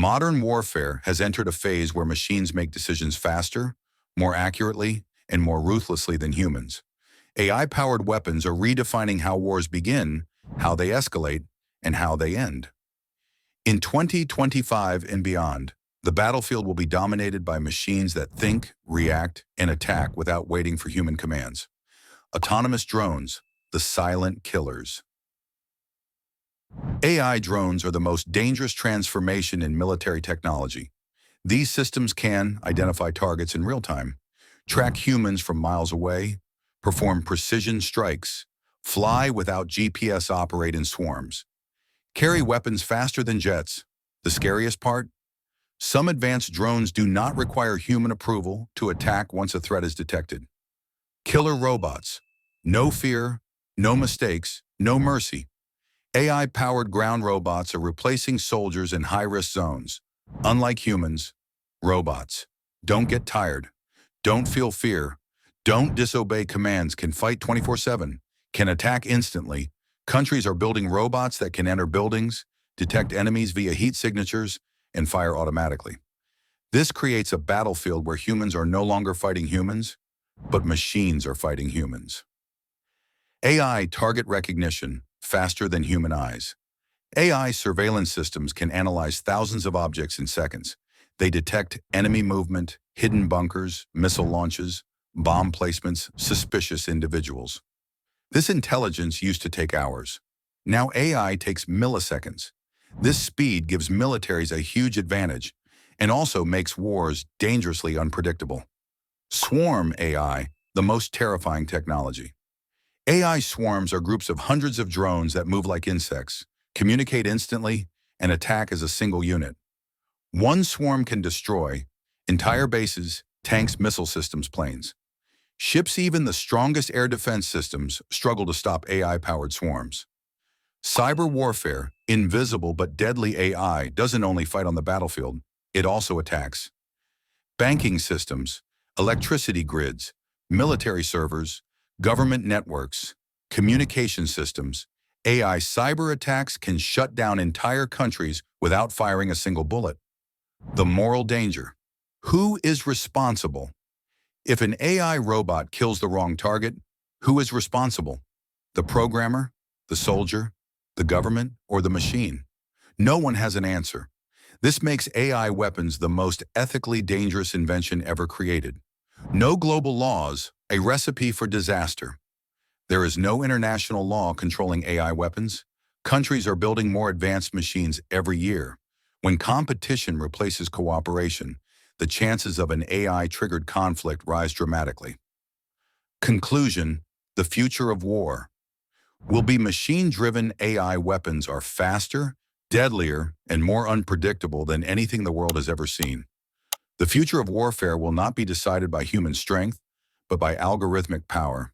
Modern warfare has entered a phase where machines make decisions faster, more accurately, and more ruthlessly than humans. AI-powered weapons are redefining how wars begin, how they escalate, and how they end. In 2025 and beyond, the battlefield will be dominated by machines that think, react, and attack without waiting for human commands. Autonomous drones, the silent killers. AI drones are the most dangerous transformation in military technology. These systems can identify targets in real time, track humans from miles away, perform precision strikes, fly without GPS, operate in swarms, carry weapons faster than jets. The scariest part? Some advanced drones do not require human approval to attack once a threat is detected. Killer robots. No fear, no mistakes, no mercy. AI-powered ground robots are replacing soldiers in high-risk zones. Unlike humans, robots don't get tired, don't feel fear, don't disobey commands, can fight 24/7, can attack instantly. Countries are building robots that can enter buildings, detect enemies via heat signatures, and fire automatically. This creates a battlefield where humans are no longer fighting humans, but machines are fighting humans. AI target recognition faster than human eyes. AI surveillance systems can analyze thousands of objects in seconds. They detect enemy movement, hidden bunkers, missile launches, bomb placements, suspicious individuals. This intelligence used to take hours. Now AI takes milliseconds. This speed gives militaries a huge advantage and also makes wars dangerously unpredictable. Swarm AI, the most terrifying technology. AI swarms are groups of hundreds of drones that move like insects, communicate instantly, and attack as a single unit. One swarm can destroy entire bases, tanks, missile systems, planes. Ships, even the strongest air defense systems, struggle to stop AI-powered swarms. Cyber warfare, invisible but deadly AI, doesn't only fight on the battlefield, it also attacks. Banking systems, electricity grids, military servers, government networks, communication systems. AI cyber attacks can shut down entire countries without firing a single bullet. The moral danger. Who is responsible? If an AI robot kills the wrong target, who is responsible? The programmer, the soldier, the government, or the machine? No one has an answer. This makes AI weapons the most ethically dangerous invention ever created. No global laws, a recipe for disaster. There is no international law controlling AI weapons. Countries are building more advanced machines every year. When competition replaces cooperation, the chances of an AI-triggered conflict rise dramatically. Conclusion: the future of war will be machine-driven. AI weapons are faster, deadlier, and more unpredictable than anything the world has ever seen. The future of warfare will not be decided by human strength, but by algorithmic power.